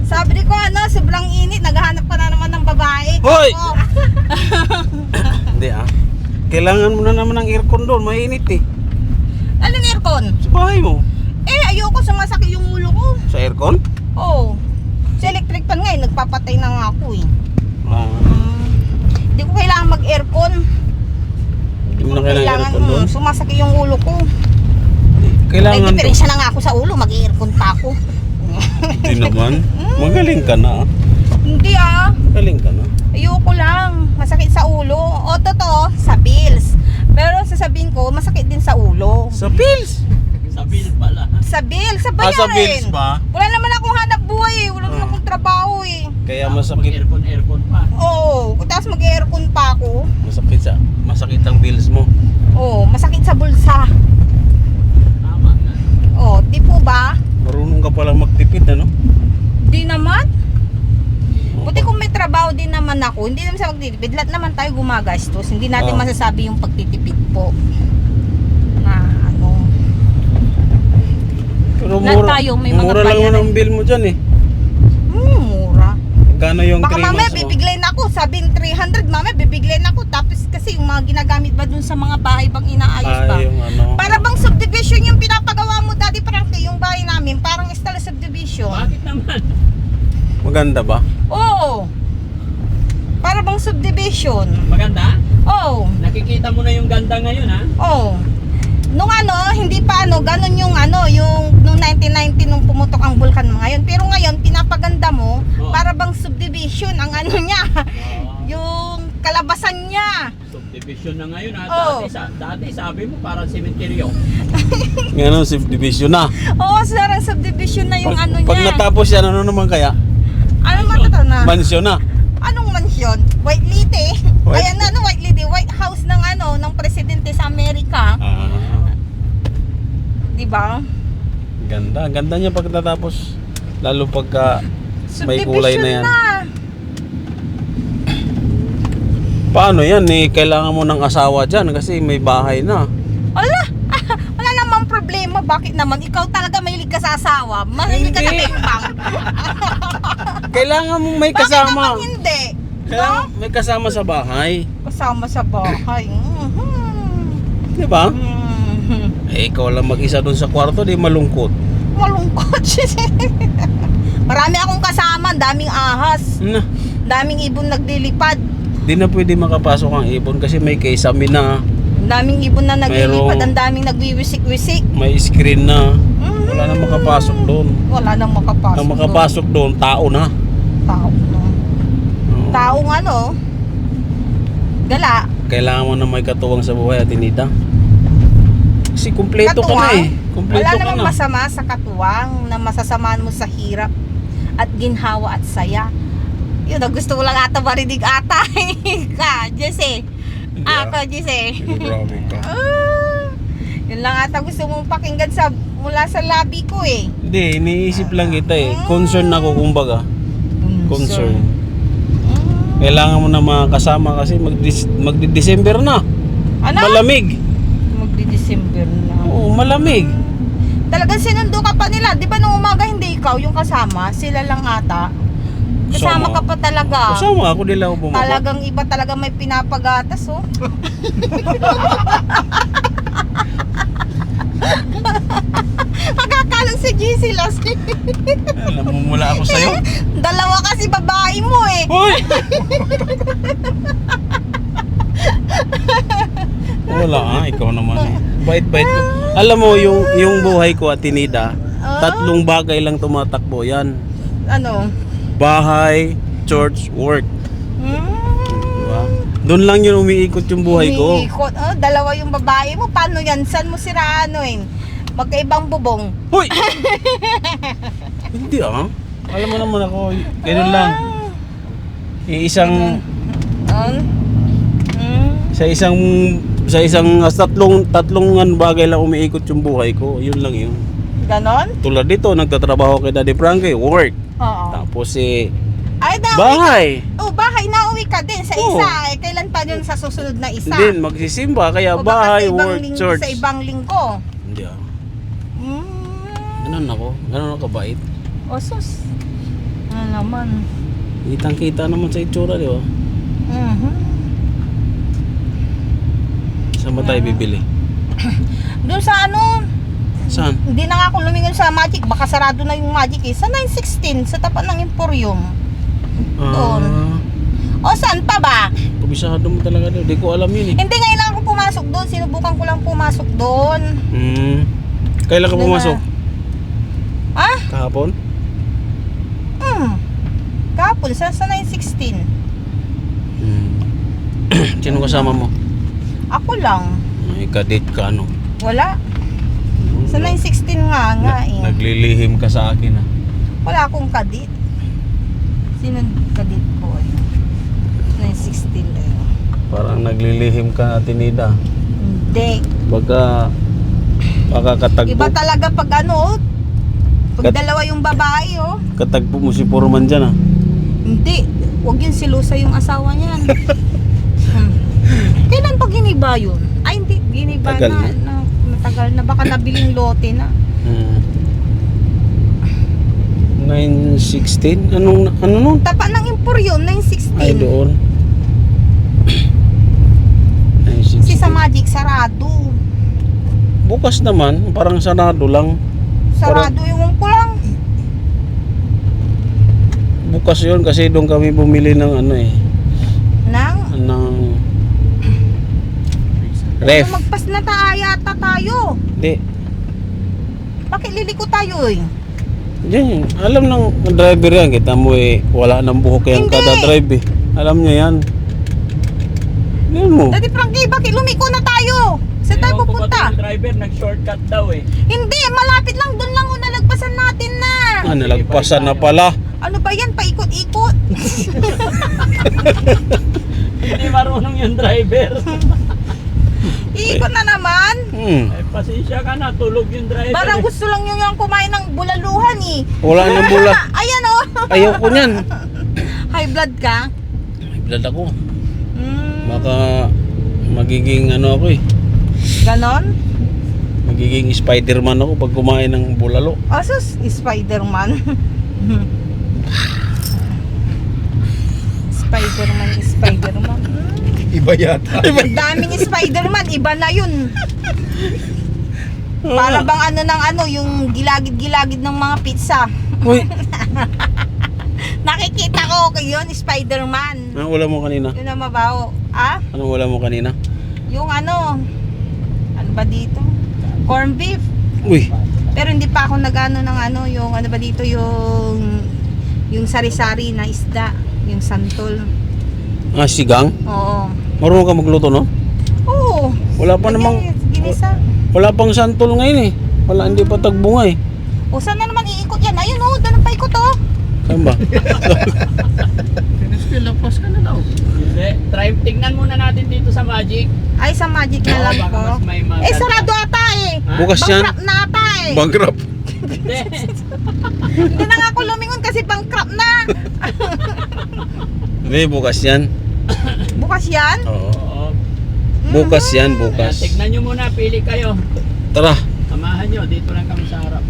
Sabi ko, sobrang init. Naghahanap ka na naman ng babae. Hoy! Ako. Hindi Kailangan mo na naman ng aircon doon. Mainit Anong aircon? Sa bahay mo. Ayoko sumasakit yung ulo ko. Sa aircon? Oo. Sa electric fan ngayon, nagpapatay na nga ako eh. Hindi ko kailangan mag-aircon. Hindi mo na kailangan aircon doon? Sumasakit yung ulo ko. May Kailangan diferensya na nga ako sa ulo, mag-aircon pa ako. Hindi naman. Magaling ka na. Hindi ah. Magaling ka na. Ayoko lang. Masakit sa ulo. O totoo, sa bills. Pero sasabihin ko, masakit din sa ulo. Sa pills? Sa bill pala. Sa bills, sa bayarin. Sa bills ba? Wala naman akong hanap buhay eh. Wala naman akong trabaho eh. Kaya masakit. Aircon pa. Oo. Tapos mag-aircon pa ako. Masakit ang bills mo. Oo. Masakit sa bulsa. Tama nga. Oo. Di po ba? Marunong ka palang magtipid, ano? Di naman. Buti kung may trabaho din naman ako, hindi naman sa magtitipid. Lahat naman tayo gumagastos. Hindi natin Oo. masasabi yung pagtitipid po. Na ano. Pero Lahat tayo, may mga mura lang bayaran. ang bill mo dyan eh. Mura. Gano yung Baka 3 mamaya months mo? bibiglayin ako. Sabihin 300, mamaya bibiglayin ako. Tapos kasi yung mga ginagamit ba dun sa mga bahay bang inaayos ba? Yung ano. Para bang subdivision yung pinapagawa mo, Daddy Frankie, yung bahay namin. Parang style subdivision. Bakit naman? Maganda ba? Oo. Para bang subdivision. Maganda? Oo. Nakikita mo na yung ganda ngayon ha? Oo. Nung ano, hindi pa ano, ganun yung ano, yung nung 1990 nung pumutok ang bulkan mo ngayon. Pero ngayon, pinapaganda mo, Oo. para bang subdivision ang ano niya. Yung kalabasan niya. Subdivision na ngayon ha? Oo. Dati sabi mo parang sementeryo. Ngayon, subdivision na. Oo, sarang subdivision na yung ano Pag niya. natapos yan, ano naman kaya? Ano matata na? Mansyon na. Anong mansyon? White Lady. White- Ayan na, ano, White Lady. White House ng ano, ng presidente sa Amerika. Di ba? Ganda. Ganda niya pag natapos. Lalo pagka may kulay na yan. Paano yan eh? Kailangan mo ng asawa dyan kasi may bahay na. Wala. Wala namang problema. Bakit naman? Ikaw talaga mahilig ka sa asawa. Mahilig ka sa Hindi. timbang. Kailangan mong may Bakit kasama. naman hindi? Kailangan may kasama sa bahay. Kasama sa bahay. Di ba? Mhm. Eh, ikaw lang mag-isa doon sa kwarto, di malungkot. Malungkot. Marami akong kasama. Daming ahas. Na, Daming ibon naglilipad. di na pwede makapasok ang ibon kasi may kesame na, Daming ibon na naglilipad. Mayroong- Ang daming nagwiwisik-wisik. may screen na. Mhm. Wala na makapasok doon. Wala nang makapasok. Ang makapasok doon, tao na. doon. Tao na. Oo. Taong ano? Gala. Kailangan mo na may katuwang sa buhay, Atinita. Kasi kumpleto ka na eh. Kumpleto Wala ka namang na. masama sa katuwang na masasamaan mo sa hirap at ginhawa at saya. Yun, gusto ko lang ata marinig ata. Ka, Jesse. Hindi, Ako, Jesse. Grabe ka. Yun lang ata gusto mong pakinggan mula sa labi ko eh. Hindi, iniisip lang kita eh. Concern ako kumbaga. Concern. Kailangan mo na makasama kasi magdi-December na. Ano? Malamig. Magdi-December na. Oo, malamig. Talagang sinundo ka pa nila. Di ba nung umaga hindi ikaw yung kasama? Sila lang ata. Kasama Kasama. ka pa talaga. Kasama ako, nila ako bumaba. Talagang iba talaga may pinapagatas oh. Magkakalang si GC last Namumula ako sa'yo. Dalawa kasi babae mo eh. Hoy! Wala ikaw naman eh. Bait-bait ko. Alam mo, yung buhay ko at Tinida, tatlong bagay lang tumatakbo yan. Ano? Bahay, church, work. Hmm. Diba? Doon lang yun umiikot yung buhay ko. Umiikot. Oh, dalawa yung babae mo. Paano yan? Saan mo siraanoin? Magkaibang bubong. Hoy! Hindi ah. Alam mo naman ako, ganun lang. Isang sa isang tatlong bagay lang umiikot yung buhay ko. Yun lang yun. Ganon? Tulad dito, nagtatrabaho kay Daddy Frankie, work. Oo. Tapos Ay, bahay. Oh, bahay. Nauwi ka din sa Oo. isa. Eh, kailan pa yun sa susunod na isa? Din magsisimba kaya O baka bahay, sa ibang work, church. Sa ibang linggo. Hindi ah. Hmm. Ganun ako. Ganun ako kabait. O sus. Ano naman. Kitang-kita naman sa itsura, di ba? Mhm. Saan ba tayo bibili? Doon sa ano, Saan? Hindi na nga ako lumingon sa Magic. Baka sarado na yung Magic eh. Sa 916, sa tapat ng Emporium. Doon. O saan pa ba? Kabisado mo talaga doon. Di ko alam yun eh. Hindi, ngayon lang ako pumasok doon. Sinubukan ko lang pumasok doon. Kailan ka Doon pumasok? Ha? Kahapon? Kapon, sa 916. Sino kasama mo? Ako lang. Ay, kadit ka ano? Wala. Sa 916 nga eh. Naglilihim ka sa akin ah. Wala akong kadit. Sino kadit ko? 916 eh. Parang naglilihim ka, Tinida. Hindi. Baka katagpo. Iba talaga pag ano, pag dalawa yung babae oh. Katagpo mo si Foreman dyan ah. Hindi. Huwag yun silusa yung asawa niyan. Kailan pa giniba yun? Ay hindi, giniba Tagal na. Matagal na. Baka nabiling lote na. 916? Ano nun? Tapat ng Emporium, 916. Ay, doon. Si 916. sa Magic, sarado. Bukas naman, parang sarado lang. Sarado yung ko lang. Bukas yun kasi doon kami bumili ng ano eh. Ng ref. Magpas na yata tayo. Hindi. Bakit liliko tayo eh? Diyan, alam ng driver yan. Kita mo eh, wala nang buhok yung Hindi. kada drive eh. Alam niya yan. Yan mo. Daddy Frankie, bakit lumiko na tayo? Saan tayo pupunta? driver, nag-shortcut daw eh. Hindi, malapit lang. Doon lang nalagpasan natin na. Nalagpasan na pala. Ano ba yan? Paikot-ikot. Hindi marunong yung driver. Iikot na naman. Ay, pasensya ka na, tulog yung driver. Parang gusto lang yung kumain ng bulaluhan eh. Wala nang bula. Ayan oh. Ayaw ko niyan. High blood ka? May blood ako. Hmm, Baka magiging ano ako eh. ganon? Magiging Spider-Man ako pag kumain ng bulalo. Asus, Spider-Man. Spider-Man. Iba yata. Ang daming Spider-Man, iba na yun. Para bang ano ng ano, yung gilagid-gilagid ng mga pizza. Uy, Nakikita ko yun, Spider-Man. ano wala mo kanina? Yun ang mabaho. Ah? Ano wala mo kanina? Yung ano ba dito? Corn beef. Uy, Pero hindi pa ako nagano ng ano, yung ano ba dito, yung sari-sari na isda, yung santol. sigang? Oo. Marunong ka magluto no? Oo. Wala pa namang, Ginisa. wala pang santol ngayon eh. Wala, hindi pa tagbunga eh. O saan na naman iikot yan? Ayun oh, doon ang paikot oh. Saan ba? Pinaspilapos ka na daw. Hindi, tingnan muna natin dito sa Magic. Ay, sa Magic na lang baka po. mas may maganda. Eh, sarado ata eh. Bukas yan. Bankrupt na ata eh. Bankrupt. Hindi. Hindi na nga ako lumingon kasi bankrupt na. Hindi, bukas yan. Bukas yan? Oo. Oo. Bukas yan, Kaya bukas. tignan nyo muna, pili kayo. Tara. Samahan nyo, dito lang kami sa harap.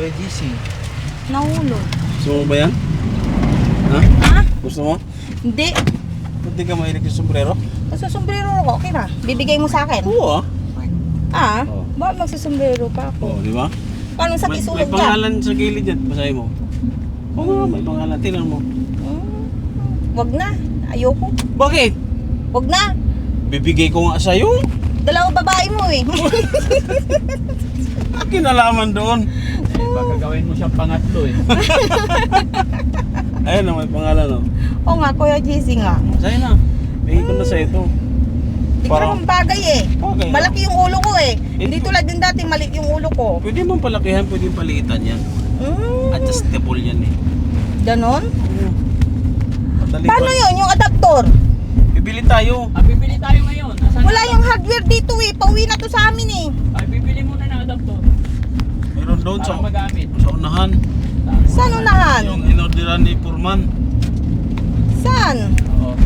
Kuya GC. Nahulog. Gusto mo ba yan? Ha? Ha? Gusto mo? Hindi. Ba't di ka mahilig sa sombrero? Magsusombrero ako, okay na. Bibigay mo sa akin. Oo ah. Ah? Oo. Bakit magsusombrero pa ako? Oo, di ba? Paano sa May isulog dyan? pangalan sa gilid dyan. Basahin mo. Oo nga, may pangalan. Tingnan mo. Wag na. Ayoko. Bakit? Wag na. Bibigay ko nga sa'yo. Dalawa babae mo eh. Kinalaman doon. Baka gawin mo siyang pangatlo eh. Ayun na, may pangalan oh. Oo nga, Kuya JC nga. Sa'yo na. Bigay ko na sa'yo ito. Hindi ko Parang- naman bagay eh. Bagay. Malaki yung ulo ko eh. Hindi tulad din dati maliit yung ulo ko. Pwede mong palakihan, pwede paliitan yan. Adjustable yan eh. Ganon? Oo. Madali Paano pa. yun? Yung adaptor? Bibili tayo. Bibili tayo ngayon. Asan Wala yung hardware dito eh. Pauwi na to sa amin eh. Ay, bibili muna ng adapter. Meron doon Para sa magamit. unahan. Saan unahan? Yung inorderan ni Purman. Saan? Oo.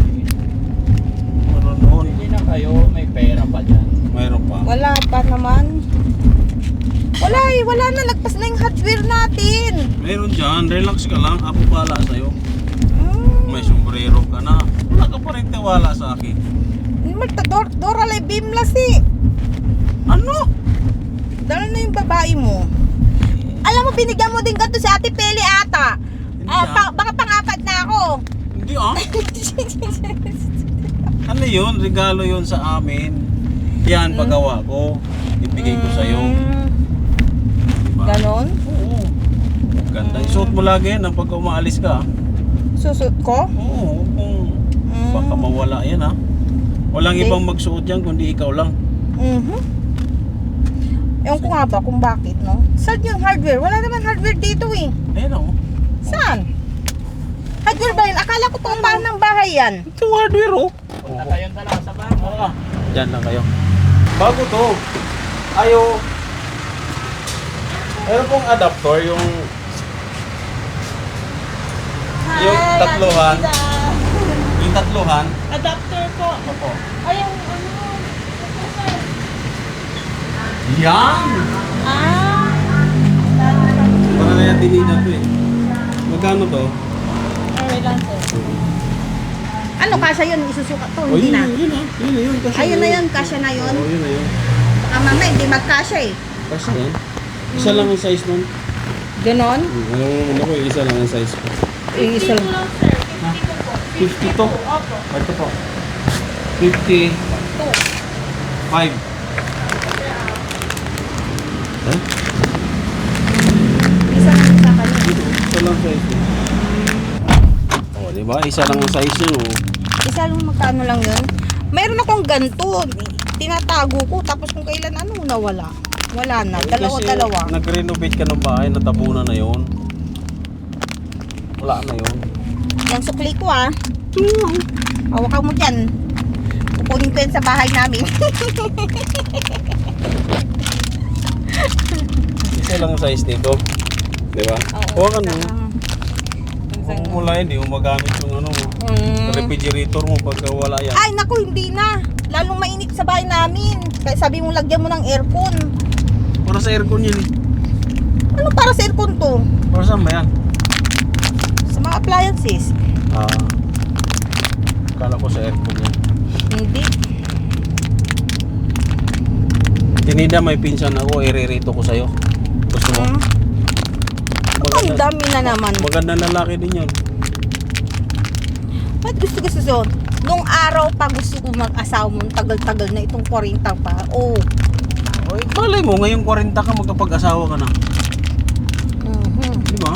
Meron doon. Bili na kayo, may pera pa dyan. Mayroon pa. Wala pa naman. Wala eh. Wala na. Lagpas na yung hardware natin. Meron dyan. Relax ka lang. Ako pala sa'yo. Hmm. May sombrero ka na. Wala ka pa rin tiwala sa akin. Dora Lay Bimlas eh. Ano? Dala na yung babae mo. Alam mo, binigyan mo din ganito si Ate Peli ata. Baka pang-apat na ako. Hindi ah. Ano yun? Regalo yun sa amin. Yan, pagawa ko. Ibigay ko sa'yo. Diba? Ganon? Oo. Ganda. Isuot mo lagi yan pag umaalis ka. Susut ko? Oo. Kung baka mawala yan ha. Walang Okay. ibang magsuot yan kundi ikaw lang. Ewan ko nga ba kung bakit, no? Saan yung hardware? Wala naman hardware dito eh. Ayun o. Saan? Hardware ba yun? Akala ko pang paano ng bahay yan. Ito hardware o. Punta kayong dalawa sa bahay. Diyan lang kayo. Bago to. Ayo. Meron pong adapter yung tatluhan. Yung tatluhan. Adapter po. Opo. Ay, yung ano? Yan! Para na yan tinida to eh. Magkano to? Ano, kasya yun? Isusukat to? Hindi na. Yun ah. Yun. Kasya Ayun na yun, kasya na yun. Oo, yun na yun. Baka mamaya, hindi magkasya eh. Kasya yan. Isa lang ang size nun. Ganon? Alam mo naman ako, isa lang ang size ko. Isa lang. 50 to. Ito po. 50. 5. Eh? Isa lang sa kanya. Isa lang size ko. Oh, di ba? Isa lang ang size yun oh. Isa lang magkano lang yun. Mayroon akong ganito. Tinatago ko. Tapos kung kailan ano, nawala. Wala na. Dalawa. Nag-renovate ka ng bahay, natabunan na yun. Wala na yun. Yan sukli ko ah. Hawakan mo dyan. Kukunin ko yan sa bahay namin. Isa lang ang size nito. Di ba? Hawakan mo. Kung wala yun, di mo magamit yung ano mo. Refrigerator mo pagka wala yan. Ay naku, hindi na. Lalong mainit sa bahay namin. Kaya sabi mo lagyan mo ng aircon. Para sa aircon yun eh. Ano para sa aircon to? Para saan ba yan? Sa mga appliances. Kala ko sa aircon yan. Hindi. Tinida, may pinsan ako, iririto ko sa'yo. Gusto mo? Ang dami na naman. Maganda lalaki din yun. Ba't gusto so? Nung araw pa gusto ko mag-asawa mo, tagal-tagal na itong 40 pa. Oh. Oy, malay mo, ngayong 40 ka, magkapag-asawa ka na. Di ba?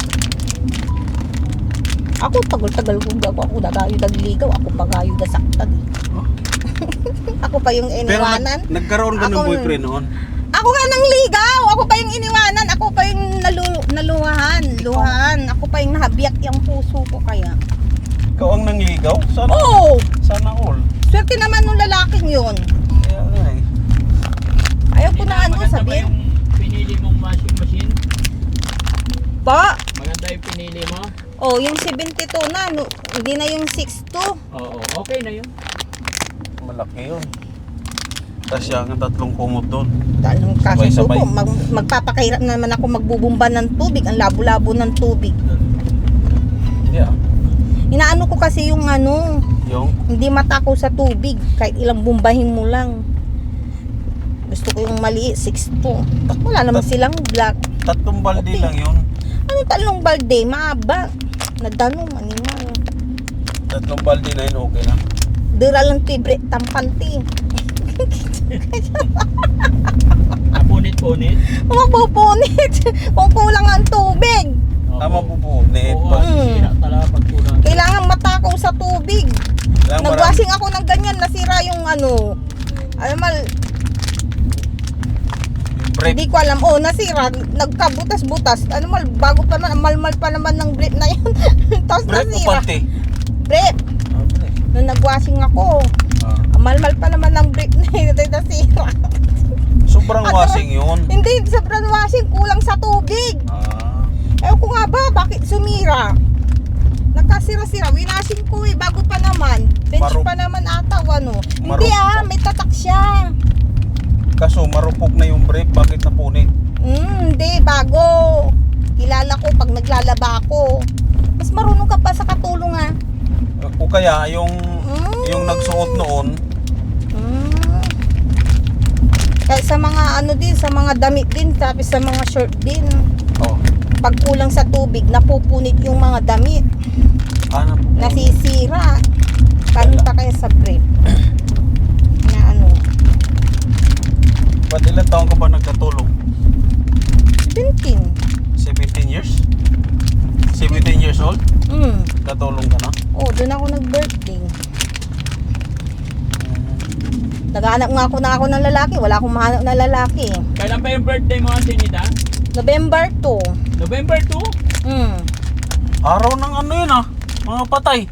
Ako tagal-tagal kung bago ako nagligaw, ako pa gayo dasaktan. Ako pa yung Pero iniwanan. nagkaroon ka ng Ako- boyfriend noon? Ako nga nang ligaw, ako pa yung iniwanan, ako pa yung luhan. Ako pa yung nahabiyak yung puso ko kaya. Ikaw ang nangligaw? Sana, Oh! sana all. Swerte naman nung lalaking yun. Kaya nga eh. Ayaw ko na ano Maganda ba sabihin. yung pinili mong washing machine? Pa, Maganda yung pinili mo? oh, yung 72 na, hindi na yung 62. Oo, okay na yun. Malaki yun. Tapos siya ang tatlong kumot doon. Talong kasi Sabay-sabay. po, magpapakahirap naman ako magbubumba ng tubig, ang labo-labo ng tubig. Yeah. Inaano ko kasi yung ano, Yung hindi matakaw sa tubig, kahit ilang bumbahin mo lang. Gusto ko yung maliit, 6'2". Wala naman silang black. tatlong balde Okay. lang yun. Ano talong balde? Maaba. Nadanong, animal. Tatlong balde na yun, okay lang. Dira lang tibre, tampanti. Napunit-punit. Mapupunit. Kung kulang ang tubig. Tama po po. Net Oo, pa. sira talaga pag kulang. Kailangan matakaw sa tubig. Kailangan Nagwashing ako ng ganyan, nasira yung ano. Alam mo, Break. hindi ko alam. Oh, nasira. Nagkabutas-butas. Ano mal, bago pa naman, malmal pa naman ng brief na yun. Tapos Break o nasira. panty? Brief. Ah, break. Nung nagwashing ako, Ah. malmal pa naman ng brief na yun. Nasira. Sobrang Ano? washing yun. Hindi, sobrang washing. Kulang sa tubig. Ah. Ewan ko nga ba, bakit sumira? Nagkasira-sira. Winashing ko eh, bago pa naman. Bench Maru- pa naman ata o ano. Hindi Marupok. may tatak siya. Kaso marupok na yung break, bakit napunit? Hindi, bago. Kilala ko pag naglalaba ako. Mas marunong ka pa sa katulong ha. O kaya yung nagsuot noon, Kaya sa mga ano din, sa mga damit din, tapos sa mga short din. oh, Pag kulang sa tubig, napupunit yung mga damit. ano po? Nasisira. Paano pa kaya sa brief? Na ano, Ba't ilang taon ka ba nagkatulong? 17. 17 years? 17 years old? Katulong ka na? Oh, doon ako nag-birthday. Naghahanap nga ako ng lalaki. Wala akong mahanap na lalaki. Kailan pa yung birthday mo, Ate Nida? November 2. November 2? Araw ng ano yun ah, mga patay.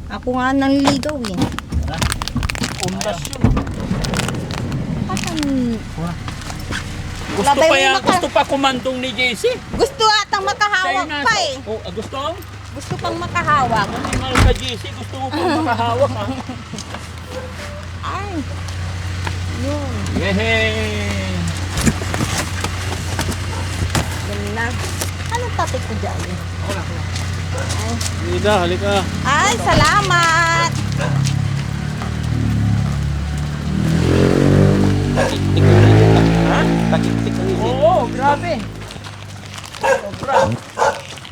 Ako nga nanligaw eh. Undas yun ah. Gusto Labay pa mo yan, maka- gusto pa kumandong ni JC. Gusto atang makahawak pa eh. Oh, gusto? Gusto pang makahawak. Animal ka JC, gusto mo pang makahawak ha? Ay. Yun. Yehey! Yun na. Anong topic ko dyan? Nida, halika. Ay, salamat. Takik-tik ang isip ah. Ha? Takik-tik ang isip. Oo, grabe. Sobra.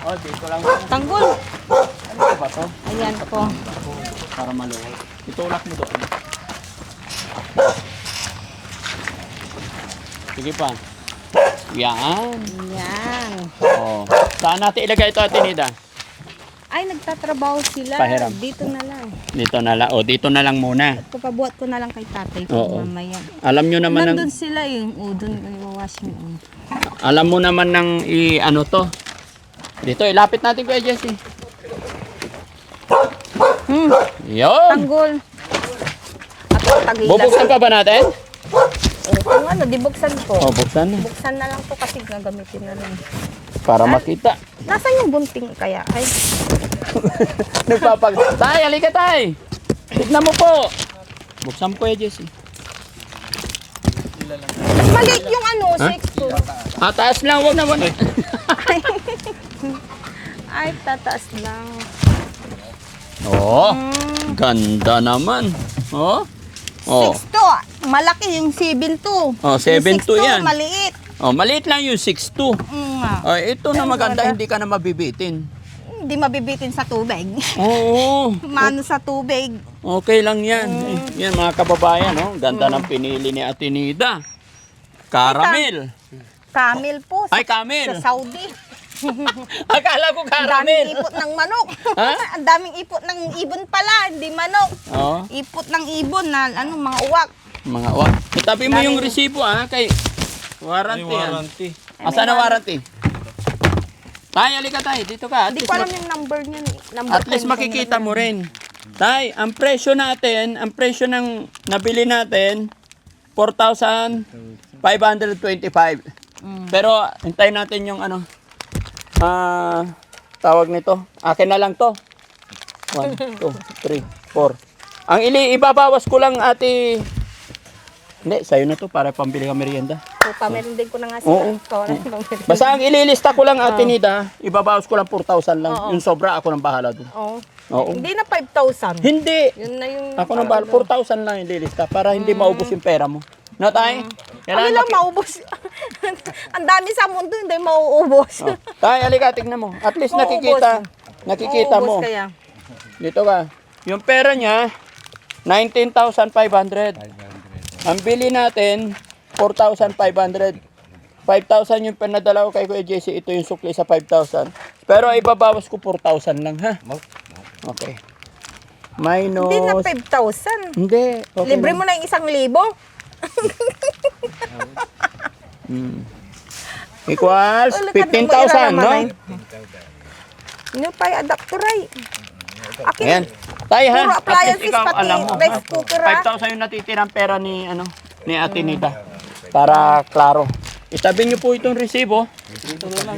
Oh, dito lang. Tanggol. Ano ba to? Ayan po. Para maluwag. Itulak mo doon. Sige pa. Yan. Yan. Oh. Saan natin ilagay ito, Ate Nida? Ay, nagtatrabaho sila. Pahiram. Dito na lang. Dito na lang. O, dito na lang muna. Papabuhat ko na lang kay tatay ko Oo. mamaya. Alam nyo naman ng... Nandun sila yung doon yung washing. Alam mo naman ng ano to. Dito, ilapit natin kay Jessie. Yun. Tanggol. At tagilas. Bubuksan pa ba natin? Kung ano, di buksan ko. O, buksan na. Buksan na lang to kasi gagamitin na lang. Para makita. Nasaan yung bunting kaya? Ay, Nagpapag... Tay, halika tay. Tignan mo po. Buksan mo kay Jessie. maliit yung ano, Ha? 6'2". Taas lang, wag naman. Ay, tataas lang. Oo. Ganda naman. Oh. Oh. 6'2". Malaki yung 7'2". Oh, 7'2" Yung 6'2", yan. maliit. Oh, maliit lang yung 6'2". Nga. Oh, ito na maganda, hindi ka na mabibitin. Hindi mabibitin sa tubig. Oo. Mano sa tubig. Okay lang yan. Yan mga kababayan, oh. Ganda ng pinili ni Ate Nida. Caramel. Camel po. Ay, camel. Sa Saudi. Akala ko Ang daming caramel. ipot ng manok. Ha? Ang daming ipot ng ibon pala, hindi manok. Oh, Ipot ng ibon na ano, mga uwak. mga itabi mo yung resibo kay warranty yan. Warranty. Asan na warranty? Tay, halika tay. Dito ka. Hindi ko alam yung number niya. Number At least makikita mo rin. Tay, ang presyo natin, ang presyo ng nabili natin, 4,525. Pero hintayin natin yung ano, tawag nito. Akin na lang to. 1, 2, 3, 4. Ang ibabawas ko lang ate Hindi, sa'yo na to para pambili ka merienda. So, pamerindin ko na nga Oo. sila. Oo. Basta ang ililista ko lang, Ate Nida, ibabawas ko lang 4,000 lang. Oo. Yung sobra, ako nang bahala dun. Oo. Oo. Hindi na 5,000. Hindi. Yun na yung... Ako nang bahala. 4,000 lang yung ililista para hindi maubos yung pera mo. No, tay? Ano lang maubos? Ang dami sa mundo, hindi mauubos. Oh. Tay, halika, tignan mo. At least Mauubos. nakikita mo. Mauubos kaya. Dito ka. Yung pera niya, 19,500. Ang bili natin, 4,500. 5,000 yung pinadala ko kay Kuya JC. Ito yung sukli sa 5,000. Pero ibabawas ko 4,000 lang, ha? Okay. Minus... Hindi na 5,000. Hindi. Okay Libre lang. mo na yung 1,000. Equals Ulit, 15,000, no? Ano pa yung adapter ay? Akin, Ayan. Tayo, ha? Puro At appliances, least ikaw, pati alam mo, rice ha? cooker, ha? 5,000 yung natitirang pera ni, ni Ate Nita. Para klaro. Itabi niyo po itong resibo. Dito na lang.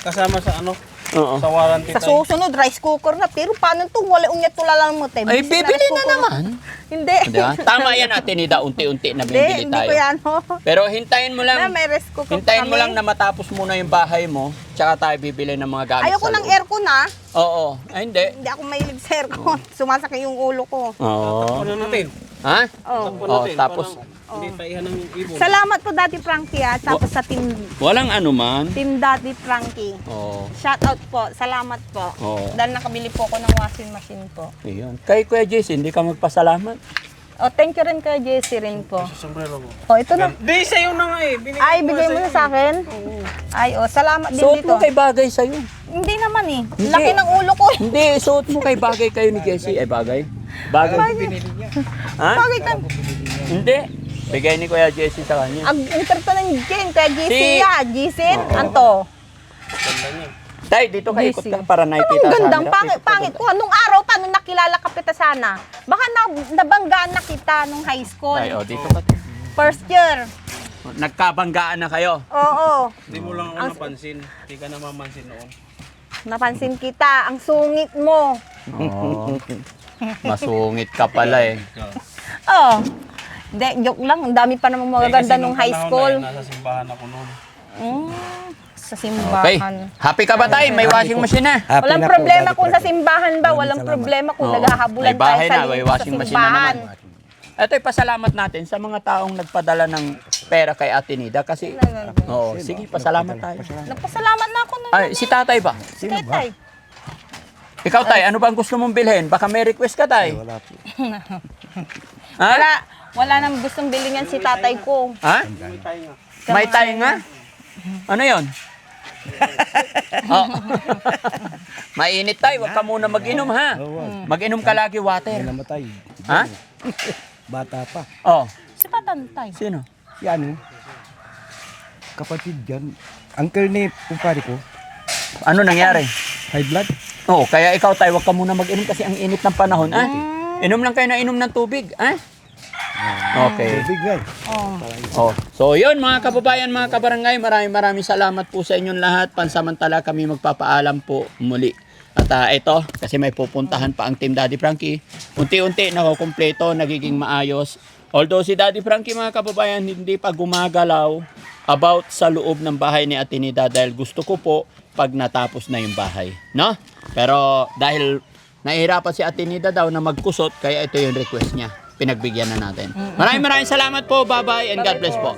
Kasama sa ano? Oo. Sa warranty sa tayo. susunod, rice cooker na. Pero paano itong wala unyat tulalang mo, te? Ay, Bisis bibili rice na cooker. naman. Hindi. Di ba? Tama yan, Ate Nida. Unti-unti na Hindi, bibili hindi tayo. ko yan, ho. Pero hintayin mo Na, lang. may rice cooker Hintayin pa mo kami. lang na matapos muna yung bahay mo. Tsaka tayo bibili ng mga gamit Ayoko sa ng loob. aircon, ha? Oo. Ay, hindi. Hindi ako mahilig sa aircon. Sumasakit yung ulo ko. Oo. Ano natin? Ha? Oh. Oh, tapos, Hindi tayo ng ibon. Salamat po, Daddy Frankie, ha? Tapos sa walang ano man. Team Daddy Frankie. Oo. Shout out po. Salamat po. Oo. Dahil nakabili po ako ng washing machine po. Ayun. Kay Kuya JC, hindi ka magpasalamat. Oh, thank you rin kay Jessie rin po. Sa sombrero ko. Oh, ito na. Di, sa'yo na nga eh. Binigay Ay, ko bigay mo sa'yo. na sa akin? Ay, oh, salamat din Suot dito. mo kay bagay sa'yo. Hindi naman eh. Hindi. Laki ng ulo ko. Hindi, suot mo kay bagay kayo ni Jessie. Ay, bagay. Bagay. Ha? Bakit ka? Hindi. Bigay ni Kuya Jessie sa kanya. Ang interto ng Jen, kaya Jessie Si- ya. Jessie? Anto? Tay, dito ka ikot ka para Anong nakikita sa gandang camera. pangit ko. Anong araw, paano nakilala ka kita sana? Baka nabanggaan na kita nung high school. Tay, oh, dito ka. First year. Nagkabanggaan na kayo. Oo. Hindi mo lang ako napansin. Hindi ka na mamansin noon. Napansin kita. Ang sungit mo. Oh. Masungit ka pala eh. Oh. Hindi, joke lang. Ang dami pa namang magaganda nung high school. Nasa simbahan ako noon. Sa Okay. simbahan. Happy ka ba tay? May washing machine na. Happy Walang na po, problema Daddy kung sa Frankie. simbahan ba. Walang problema kung Oo. naghahabulan May bahay tayo sa, na, may sa washing machine na simbahan. naman. Ito pasalamat natin sa mga taong nagpadala ng pera kay Ate Nida kasi oo, sige, pasalamat tayo. Nagpasalamat na ako nun. Ay, si tatay ba? Tetay. Ikaw tay, ano bang gusto mong bilhin? Baka may request ka tay. Wala po. Ha? Wala nang gustong bilhin yan si tatay ko. Ha? May tayo nga? Ano yon? Oh. Mainit tayo, wag ka muna mag-inom ha. Mag-inom ka lagi water. Namatay. Ha? Bata pa. Oh, Si tatay. sino? Si ano? Kapatid yan. Uncle ni kumpare ko. Ano nangyari? High blood. Oo, kaya ikaw tayo, wag ka muna mag-inom kasi ang init ng panahon. Ah? Inom lang kayo na inom ng tubig. Ah? Okay. Tubig nga. Oh. So yun mga kababayan, mga kabarangay, maraming salamat po sa inyong lahat. Pansamantala kami magpapaalam po muli. At ito, kasi may pupuntahan pa ang Team Daddy Frankie. Unti-unti nakukumpleto, nagiging maayos. Although si Daddy Frankie mga kababayan hindi pa gumagalaw about sa loob ng bahay ni Ate Nida dahil gusto ko po pag natapos na yung bahay. No? Pero dahil nahihirapan si Ate Nida daw na magkusot, kaya ito yung request niya. Pinagbigyan na natin. Maraming salamat po. Bye-bye and God bless po.